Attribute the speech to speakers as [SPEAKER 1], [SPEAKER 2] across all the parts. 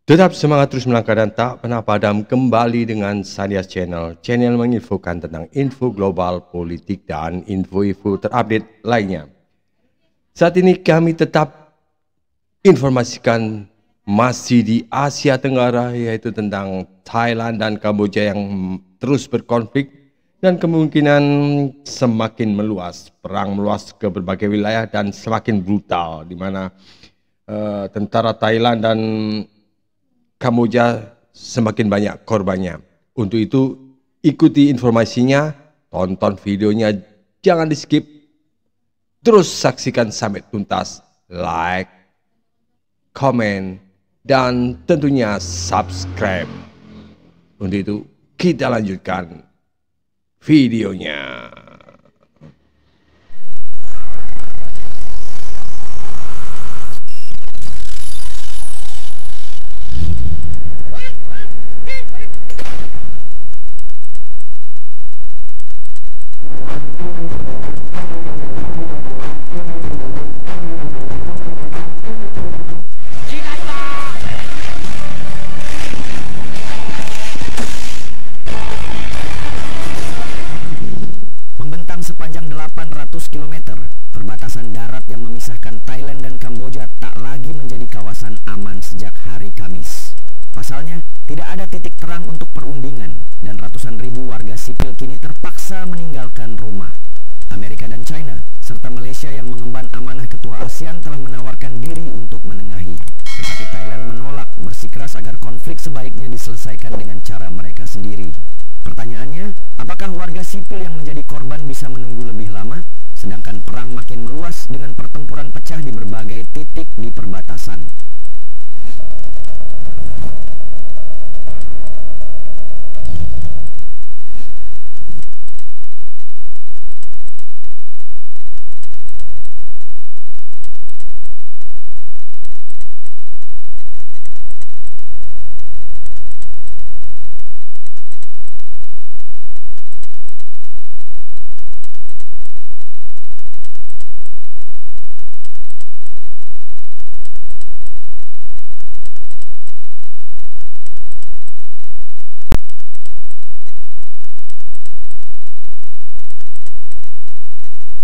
[SPEAKER 1] Tetap semangat terus melangkah dan tak pernah padam kembali dengan Sandias Channel. Channel menginfokan tentang info global, politik, dan info-info terupdate lainnya. Saat ini kami tetap informasikan masih di Asia Tenggara, yaitu tentang Thailand dan Kamboja yang terus berkonflik dan kemungkinan semakin meluas. Perang meluas ke berbagai wilayah dan semakin brutal, di mana tentara Thailand dan Kamboja semakin banyak korbannya. Untuk itu, ikuti informasinya, tonton videonya, jangan di skip, terus saksikan sampai tuntas, like, komen, dan tentunya subscribe. Untuk itu, kita lanjutkan videonya.
[SPEAKER 2] Sepanjang 800 km, perbatasan darat yang memisahkan Thailand dan Kamboja tak lagi menjadi kawasan aman sejak hari Kamis. Pasalnya, tidak ada titik terang untuk perundingan dan ratusan ribu warga sipil kini terpaksa meninggalkan rumah. Amerika dan China, serta Malaysia yang mengemban amanah ketua ASEAN telah menawarkan diri untuk menengahi. Tetapi Thailand menolak, bersikeras agar konflik sebaiknya diselesaikan dengan cara mereka sendiri. Pertanyaannya, apakah warga sipil yang menjadi korban bisa menunggu lebih lama, sedangkan perang makin meluas dengan pertempuran pecah di berbagai titik di perbatasan?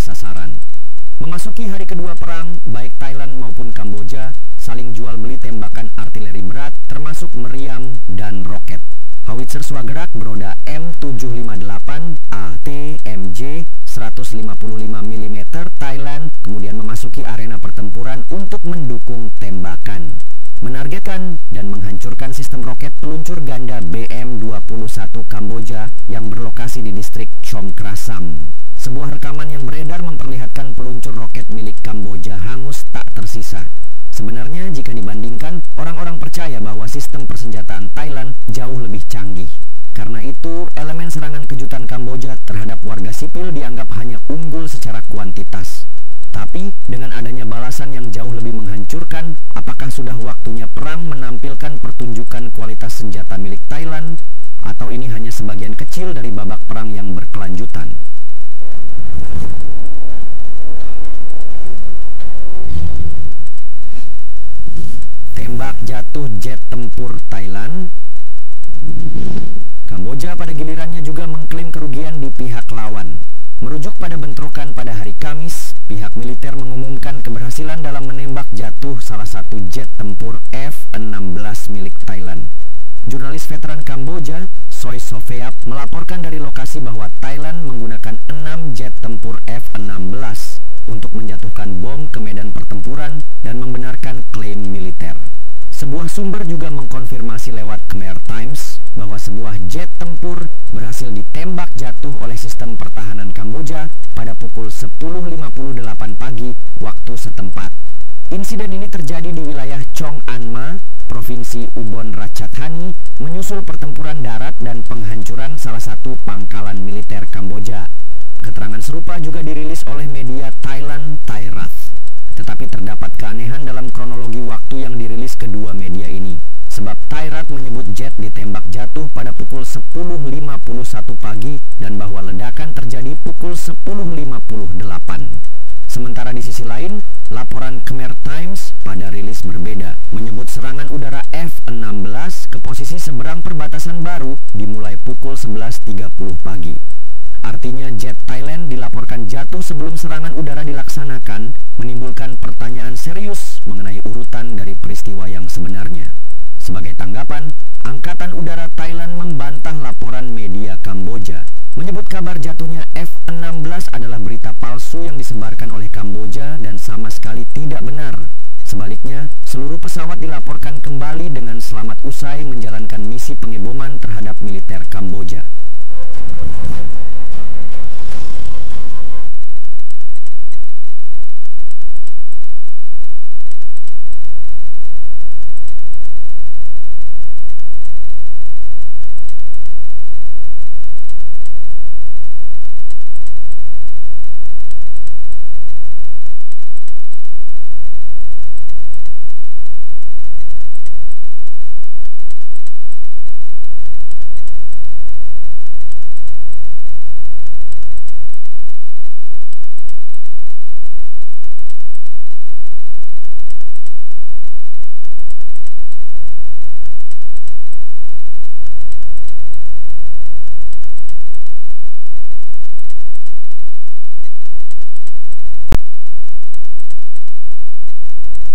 [SPEAKER 2] Sasaran. Memasuki hari kedua perang, baik Thailand maupun Kamboja saling jual beli tembakan artileri berat termasuk meriam dan roket. Howitzer swagerak beroda M758 ATMJ 155 mm Thailand kemudian memasuki arena pertempuran untuk mendukung tembakan, menargetkan dan menghancurkan sistem roket peluncur ganda BM-21 Kamboja yang berlokasi di distrik Chom Krasam. Sebuah rekaman yang beredar memperlihatkan peluncur roket milik Kamboja hangus tak tersisa. Sebenarnya jika dibandingkan, orang-orang percaya bahwa sistem persenjataan Thailand jauh lebih canggih. Karena itu, elemen serangan kejutan Kamboja terhadap warga sipil dianggap hanya unggul secara kuantitas. Tapi, dengan adanya balasan yang jauh lebih menghancurkan, apakah sudah waktunya perang menampilkan pertunjukan kualitas senjata milik Thailand? Atau ini hanya sebagian kecil dari babak perang yang berkelanjutan? Tembak jatuh jet tempur Thailand. Kamboja pada gilirannya juga mengklaim kerugian di pihak lawan. Merujuk pada bentrokan pada hari Kamis, pihak militer mengumumkan keberhasilan dalam menembak jatuh salah satu jet tempur F-16 milik Thailand. Jurnalis veteran Kamboja, Soy Sofeap, melaporkan dari lokasi bahwa Thailand menggunakan 6 jet tempur F-16 untuk menjatuhkan bom ke medan pertempuran dan membenarkan klaim militer. Sebuah sumber juga mengkonfirmasi lewat Khmer Times bahwa sebuah jet tempur berhasil ditembak jatuh oleh sistem pertahanan Kamboja pada pukul 10.58 pagi waktu setempat. Insiden ini terjadi di wilayah Chong An Ma, Provinsi Ubon Ratchathani, menyusul pertempuran darat dan penghancuran salah satu pangkalan militer Kamboja. Keterangan serupa juga dirilis oleh media Thailand Thairat. Tetapi terdapat keanehan dalam kronologi waktu yang dirilis kedua media ini. Sebab Thairat menyebut jet ditembak jatuh pada pukul 10.51 pagi dan bahwa ledakan terjadi pukul 10.58. Sementara di sisi lain, laporan Khmer Times pada rilis berbeda menyebut serangan udara F-16 seberang perbatasan baru dimulai pukul 11.30 pagi. Artinya jet Thailand dilaporkan jatuh sebelum serangan udara dilaksanakan, menimbulkan pertanyaan serius mengenai urutan dari peristiwa yang sebenarnya. Sebagai tanggapan, Angkatan Udara Thailand membantah laporan media Kamboja, menyebut kabar jatuhnya F-16 adalah berita palsu yang disebarkan oleh Kamboja dan sama sekali tidak benar. Sebaliknya, seluruh pesawat dilaporkan kembali dengan selamat usai menjalankan misi pengeboman terhadap militer Kamboja.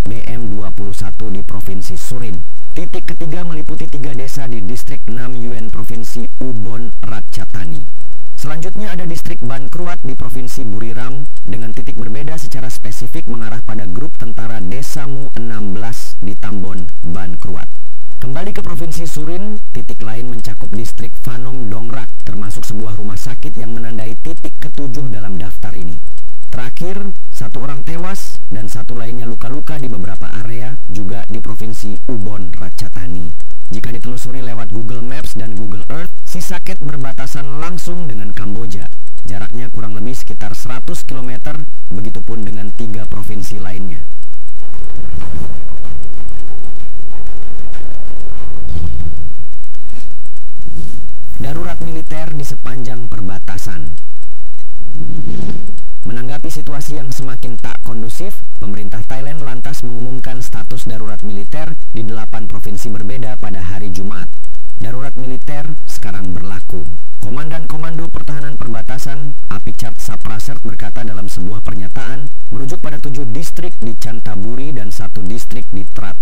[SPEAKER 2] BM21 di Provinsi Surin. Titik ketiga meliputi 3 desa di distrik Nam Yuen Provinsi Ubon Ratchathani. Selanjutnya ada distrik Ban Kruat di Provinsi Buriram dengan titik berbeda secara spesifik mengarah pada grup tentara Desa Mu 16 di Tambon Ban Kruat. Kembali ke Provinsi Surin, titik lain mencakup distrik Phanom Dongrak, termasuk sebuah rumah sakit yang menandai titik ke-7 dalam daftar ini. Terakhir, 1 orang tewas dan 1 lainnya luka-luka di beberapa area juga di Provinsi Ubon Ratchathani. Jika ditelusuri lewat Google Maps dan Google Earth, Sisaket berbatasan langsung dengan Kamboja. Jaraknya kurang lebih sekitar 100 km, begitupun dengan 3 provinsi lainnya. Darurat militer di sepanjang perbatasan. Menanggapi situasi yang semakin tak kondusif, pemerintah Thailand lantas mengumumkan status darurat militer di 8 provinsi berbeda pada hari Jumat. Darurat militer sekarang berlaku. Komandan Komando Pertahanan Perbatasan, Apichart Saprasert berkata dalam sebuah pernyataan, merujuk pada 7 distrik di Chantaburi dan 1 distrik di Trat.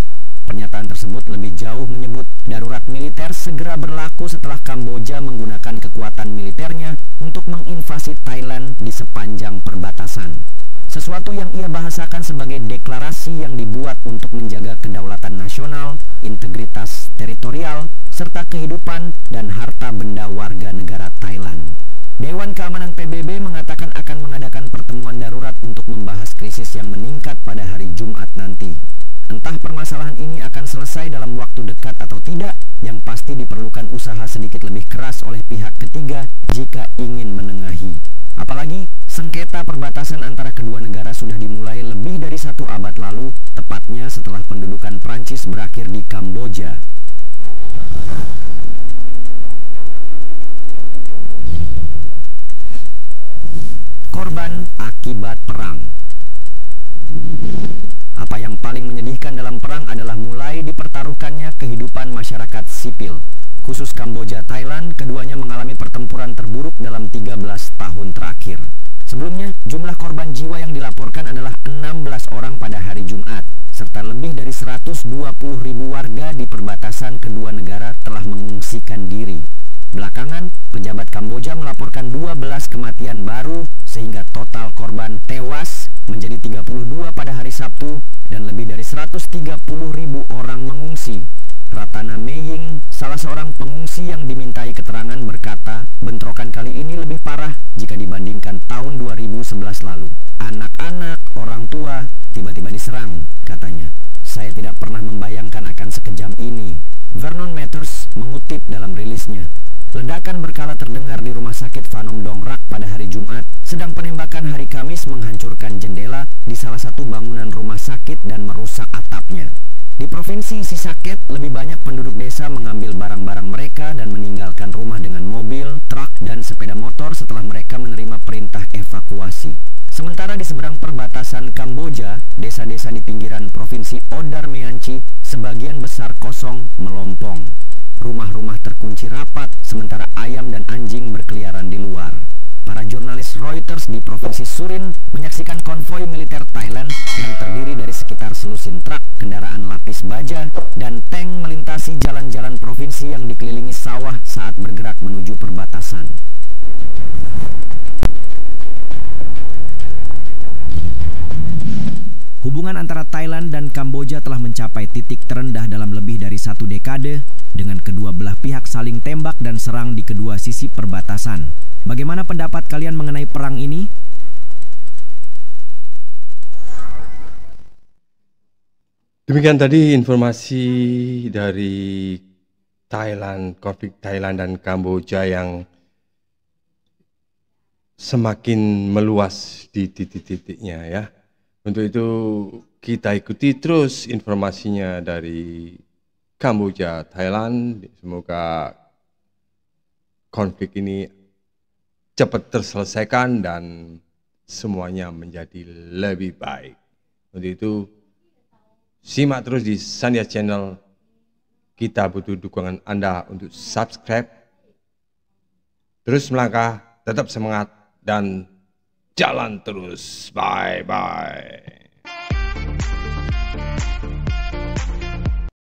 [SPEAKER 2] Pernyataan tersebut lebih jauh menyebut darurat militer segera berlaku setelah Kamboja menggunakan kekuatan militernya untuk menginvasi Thailand di sepanjang perbatasan. Sesuatu yang ia bahasakan sebagai deklarasi yang dibuat untuk menjaga kedaulatan nasional, integritas teritorial, serta kehidupan dan harta benda warga negara Thailand. Dewan Keamanan PBB mengatakan akan mengadakan pertemuan darurat untuk membahas krisis yang meningkat pada hari Jumat nanti. Entah permasalahan ini akan selesai dalam waktu dekat atau tidak, yang pasti diperlukan usaha sedikit lebih keras oleh pihak ketiga jika ingin menengahi. Apalagi, sengketa perbatasan antara kedua negara sudah dimulai lebih dari 1 abad lalu, tepatnya setelah pendudukan Prancis berakhir di Kamboja. Korban akibat perang. Apa yang paling menyedihkan dalam perang adalah mulai dipertaruhkannya kehidupan masyarakat sipil. Khusus Kamboja, Thailand, keduanya mengalami pertempuran terburuk dalam 13 tahun terakhir. Sebelumnya, jumlah korban jiwa yang dilaporkan adalah 16 orang pada hari Jumat, serta lebih dari 120.000 warga di perbatasan kedua negara telah mengungsikan diri. Belakangan, pejabat Kamboja melaporkan 12 kematian baru, sehingga total korban tewas menjadi 32 pada hari Sabtu dan lebih dari 130.000 orang mengungsi. Ratana Meying, salah seorang pengungsi yang dimintai keterangan, berkata, bentrokan kali ini lebih parah jika dibandingkan tahun 2011 lalu. Anak-anak, orang tua, tiba-tiba diserang, katanya. Saya tidak pernah membayangkan akan sekejam ini. Vernon Matters mengutip dalam rilisnya. Ledakan berkala terdengar di rumah sakit Phanom Dongrak pada hari Jumat, sedang penembakan hari Kamis menghancurkan jendela di salah satu bangunan rumah sakit dan merusak atapnya. Di Provinsi Sisaket, lebih banyak penduduk desa mengambil barang-barang mereka dan meninggalkan rumah dengan mobil, truk, dan sepeda motor setelah mereka menerima perintah evakuasi. Sementara di seberang perbatasan Kamboja, desa-desa di pinggiran Provinsi Odar Meanchi sebagian besar kosong melompong. Rumah-rumah terkunci rapat, sementara ayam dan anjing berkeliaran di luar. Para jurnalis Reuters di Provinsi Surin menyaksikan konvoi militer Thailand yang terdiri dari sekitar selusin truk, kendaraan lapis baja, dan tank melintasi jalan-jalan provinsi yang dikelilingi sawah saat bergerak menuju perbatasan. Hubungan antara Thailand dan Kamboja telah mencapai titik terendah dalam lebih dari 1 dekade, dengan kedua belah pihak saling tembak dan serang di kedua sisi perbatasan. Bagaimana pendapat kalian mengenai perang ini?
[SPEAKER 1] Demikian tadi informasi dari Thailand, konflik Thailand dan Kamboja yang semakin meluas di titik-titiknya ya. Untuk itu kita ikuti terus informasinya dari Kamboja, Thailand. Semoga konflik ini cepat terselesaikan dan semuanya menjadi lebih baik. Untuk itu simak terus di Sandias Channel. Kita butuh dukungan Anda untuk subscribe, terus melangkah, tetap semangat, dan jalan terus. Bye-bye.